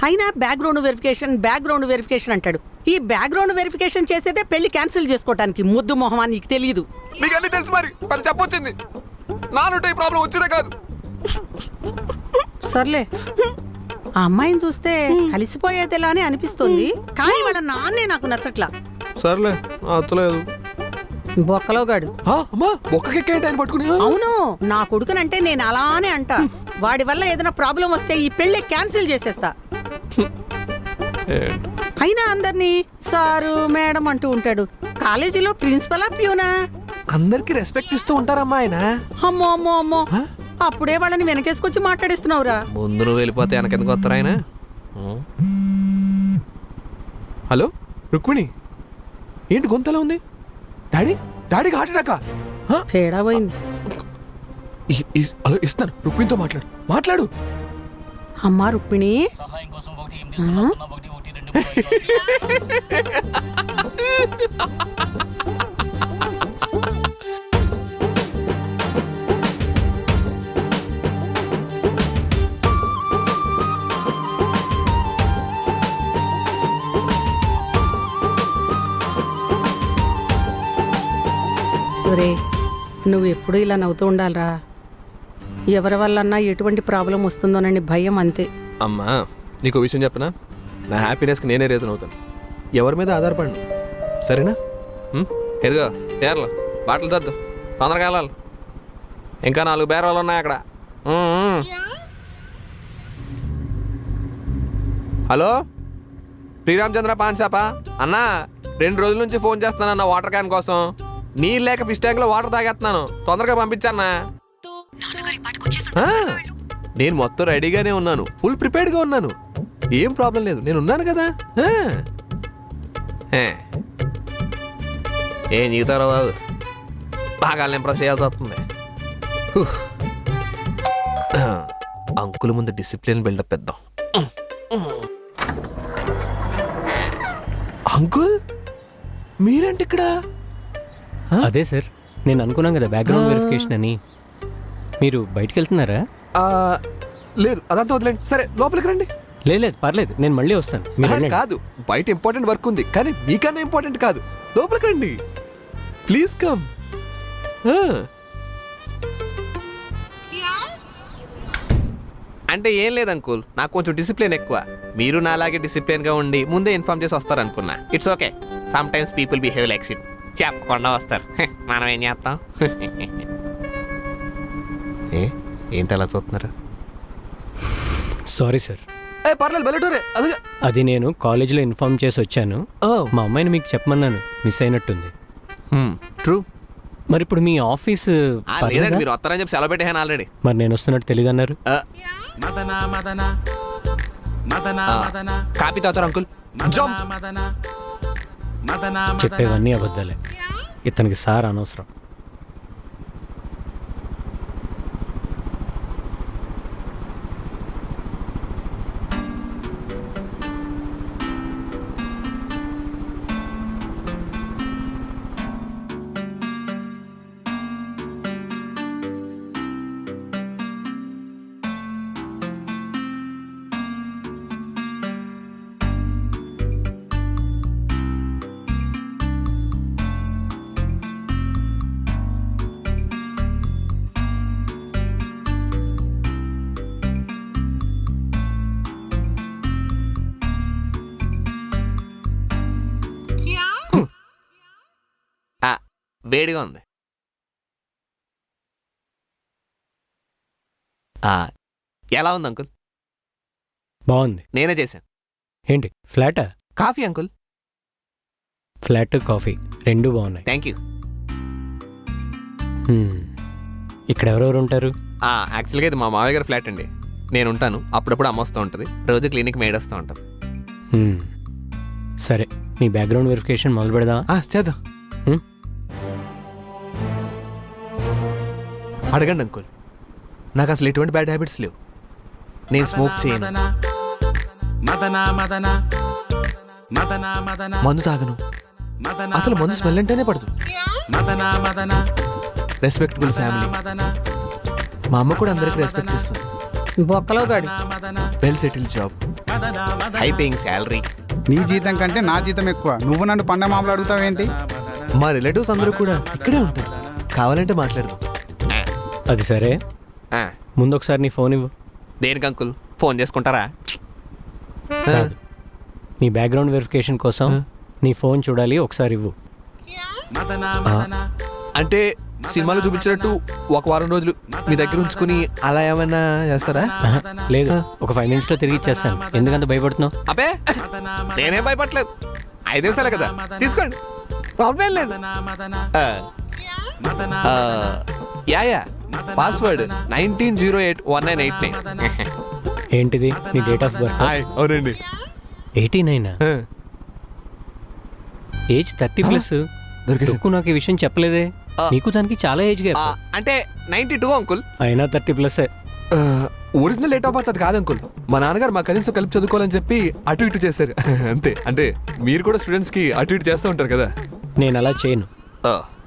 అయినా background verification అంటాడు. ఈ బ్యాక్గ్రౌండ్ వెరిఫికేషన్ చేసేదే పెళ్లి క్యాన్సిల్ చేసుకోవటానికి. ముద్దు మొహమా నీకు తెలియదు. నీకు అన్ని తెలుసు మరి చెప్పొచ్చింది. నానుంటే ఈ ప్రాబ్లం వచ్చినా కాదు. సర్లే, ఆ అమ్మాయిని చూస్తే కలిసిపోయేదిలా అని అనిపిస్తుంది, కానీ వాళ్ళ నాన్నే నాకు నచ్చట్లా. సర్లే, అత్తలేదు. బొక్కలోగాడు. పట్టుకుని అవును, నా కొడుకునంటే నేను అలానే అంటా. వాడి వల్ల ఏదైనా ప్రాబ్లం వస్తే ఈ పెళ్లి క్యాన్సిల్ చేసేస్తా. అయినా అందరినీ సారు మేడం అంటూ ఉంటాడు. కాలేజీలో ప్రిన్సిపలా ప్యూనా? అందరికి రెస్పెక్ట్ ఇస్తూ ఉంటారమ్మా ఆయన. అమ్మో అమ్మో అమ్మో, అప్పుడే వాళ్ళని వెనకేసుకొచ్చి మాట్లాడిస్తున్నావురా. ముందు నువ్వు వెళ్ళిపోతే వెనకెందుకు వస్తారు ఆయన? హలో రుక్మిణి, ఏంటి గొంతలా ఉంది? డాడీకి హార్ట్ అటాకా? తేడా పోయింది. ఇస్తాను, రుక్మిణితో మాట్లాడు. అమ్మా రుక్మిణి, నువ్వు ఎప్పుడు ఇలా నవ్వుతూ ఉండాలరా. ఎవరి వల్లన్నా ఎటువంటి ప్రాబ్లం వస్తుందోనని భయం, అంతే. అమ్మా నీకు విషయం చెప్పనా? నా హ్యాపీనెస్కి నేనే రీజన్ అవుతాను. ఎవరి మీద ఆధారపడను, సరేనా? ఎదుగో చీరలు, బాటలు తద్దు, తొందరగా వెళ్ళాలి. ఇంకా 4 బేరాలు ఉన్నాయి అక్కడ. హలో, శ్రీరామచంద్ర పాన్ షాపా? అన్నా, 2 రోజుల నుంచి ఫోన్ చేస్తానన్న వాటర్ క్యాన్ కోసం. నీళ్ళు లేక ఫిష్ ట్యాంక్ లో వాటర్ తాగేస్తున్నాను, తొందరగా పంపించన్నా. నేను మొత్తం రెడీగానే ఉన్నాను, ఫుల్ ప్రిపేర్డ్గా ఉన్నాను. ఏం ప్రాబ్లం లేదు, నేను ఉన్నాను కదా. ఏం జీవితారో బాబు, బాగా ఇంప్రెస్ చేయాల్సి వస్తుంది. అంకుల్ ముందు డిసిప్లిన్ బిల్డప్ ఇద్దాం. అంకుల్ మీరేంటి ఇక్కడ? అదే సార్, నేను అనుకున్నాను కదా బ్యాక్గ్రౌండ్ వెరిఫికేషన్ అని. మీరు బయటికి వెళ్తున్నారా? లేదు, అదంతా వదిలేండి. సరే లోపలికి రండి. లేదు పర్లేదు, నేను మళ్ళీ వస్తాను. మీరు కాదు, బయట ఇంపార్టెంట్ వర్క్ ఉంది, కానీ మీకన్నా ఇంపార్టెంట్ కాదు. లోపలికి రండి ప్లీజ్, కమ్. అంటే ఏం లేదు అంకుల్, నాకు కొంచెం డిసిప్లిన్ ఎక్కువ. మీరు నాలాగే డిసిప్లిన్గా ఉండి ముందే ఇన్ఫార్మ్ చేసి వస్తారనుకున్నా. It's okay, sometimes people behave like shit. చెప్పకుండా వస్తారు, మనం ఏం చేస్తాం? ఏంటి అలా చూస్తున్నారు? Sorry sir. పర్లేదు, బెల్లటూరే. అది నేను కాలేజీలో ఇన్ఫార్మ్ చేసి వచ్చాను. మా అమ్మాయిని మీకు చెప్పమన్నాను, మిస్ అయినట్టుంది. ట్రూ. మరి ఇప్పుడు మీ ఆఫీస్ లేదండి, మీరు వస్తారని చెప్పి సెలవు పెట్టాను ఆల్రెడీ. మరి నేను వస్తున్నట్టు తెలియదు అన్నారు. కాపీ తాగుతారు అంకుల్? చెప్పేవన్నీ అబద్ధాలే, ఇతనికి సార్ అనవసరం. వేడిగా ఉంది. ఎలా ఉంది అంకుల్? బాగుంది. నేనే చేశాను. ఏంటి ఫ్లాటా? Coffee uncle. ఫ్లాట్ కాఫీ రెండూ బాగున్నాయి. Thank you. ఇక్కడ ఎవరెవరు ఉంటారు? యాక్చువల్గా ఇది మా మావయ్య గారి ఫ్లాట్ అండి. నేను ఉంటాను, అప్పుడప్పుడు అమ్మ వస్తూ ఉంటుంది, రోజు క్లినిక్ మేడ్ వస్తూ ఉంటుంది. సరే, నీ బ్యాక్గ్రౌండ్ వెరిఫికేషన్ మొదలు పెడదామా? చేద్దాం. అడగండి అంకుల్, నాకు అసలు ఎటువంటి బ్యాడ్ హ్యాబిట్స్ లేవు. నేను స్మోక్ చేయను, మందు తాగను, అసలు మందు స్మెల్ అంటేనే పడదు. రెస్పెక్టబుల్ ఫ్యామిలీ, మా అమ్మ కూడా అందరికి రెస్పెక్ట్ ఇస్తుంది. బొక్కలో గాడి, well settle job, high paying salary. నీ జీతం కంటే నా జీతం ఎక్కువ, నువ్వు నన్ను పండ మామూలు అడుగుతావేంటి? మా రిలేటివ్స్ అందరూ కూడా ఇక్కడే ఉంటారు, కావాలంటే మాట్లాడదాం. అది సరే, ముందు ఒకసారి నీ ఫోన్ ఇవ్వు. దేనికి అంకుల్? ఫోన్ చేసుకుంటారా? కాదు, నీ బ్యాక్గ్రౌండ్ వెరిఫికేషన్ కోసం నీ ఫోన్ చూడాలి, ఒకసారి ఇవ్వు. అంటే సినిమాలో చూపించినట్టు ఒక వారం రోజులు మీ దగ్గర ఉంచుకుని అలా ఏమైనా చేస్తారా? ఆహా, లేదు, ఒక 5 నిమిట్స్లో తిరిగి ఇచ్చేస్తాను. ఎందుకంత భయపడుతున్నావు? అబ్బే నేనేం భయపడలేదు, 5 నిమిషాలే కదా, తీసుకోండి, ప్రాబ్లం ఏం లేదు. Yeah password 19081989. ఏంటిది నీ డేట్ ఆఫ్ బర్త్? అవునండి. 89. ఏజ్ 30+. దొరికి నాకు ఈ విషయం చెప్పలేదే. నీకు దానికి చాలా ఏజ్ గ్యాప్. అంటే 92 అంకుల్. అయినా 30+. ఒరిజినల్ డేట్ ఆఫ్ బర్త్ అది కాదు అంకుల్. మా నాన్నగారు మా కజిన్స్ కలిపి చదువుకోవాలని చెప్పి అటు ఇటు చేశారు అంతే. అంటే మీరు కూడా స్టూడెంట్స్ కి అటు ఇటు చేస్తూ ఉంటారు కదా. నేను అలా చేయను.